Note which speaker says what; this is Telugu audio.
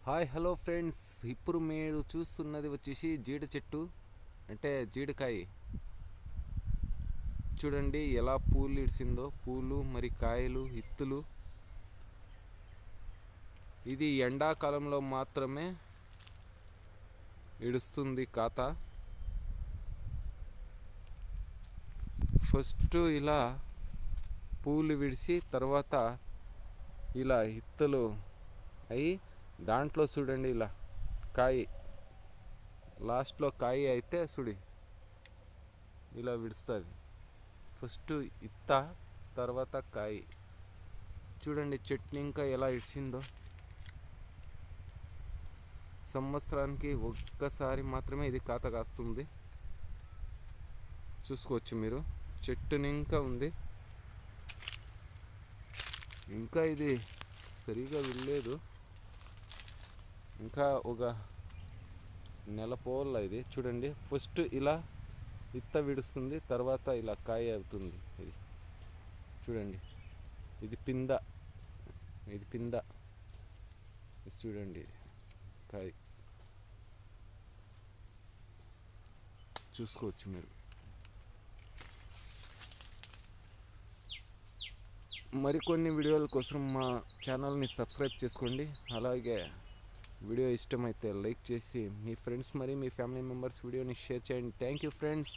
Speaker 1: హాయ్ హలో ఫ్రెండ్స్, ఇప్పుడు మీరు చూస్తున్నది వచ్చేసి జీడి చెట్టు అంటే జీడికాయ. చూడండి ఎలా పూలు ఇడిసిందో, పూలు మరి కాయలు ఇత్తులు. ఇది ఎండాకాలంలో మాత్రమే ఇడుస్తుంది కాత. ఫస్ట్ ఇలా పూలు విడిసి తర్వాత ఇలా ఇత్తులు అయి దాంట్లో చూడండి ఇలా కాయ, లాస్ట్లో కాయ అయితే చూడి ఇలా విడుస్తుంది. ఫస్ట్ ఇత్త తర్వాత కాయ. చూడండి చెట్ని ఇంకా ఎలా ఇడిచిందో. సంవత్సరానికి ఒక్కసారి మాత్రమే ఇది కాత కాస్తుంది. చూసుకోవచ్చు మీరు, చెట్టుని ఇంకా ఉంది. ఇంకా ఇది సరిగా విడలేదు, ఇంకా ఒక నెల పోవాల ఇది. చూడండి ఫస్ట్ ఇలా ఇత్త విడుస్తుంది, తర్వాత ఇలా కాయ అవుతుంది. ఇది చూడండి, ఇది పింద, ఇది పింద. ఇది చూడండి, ఇది కాయ చూసుకోవచ్చు మీరు. మరికొన్ని వీడియోల కోసం మా ఛానల్ని సబ్స్క్రైబ్ చేసుకోండి. అలాగే వీడియో ఇష్టమైతే లైక్ చేసి మీ ఫ్రెండ్స్ మరి మీ ఫ్యామిలీ మెంబర్స్ వీడియోని షేర్ చేయండి. Thank you friends.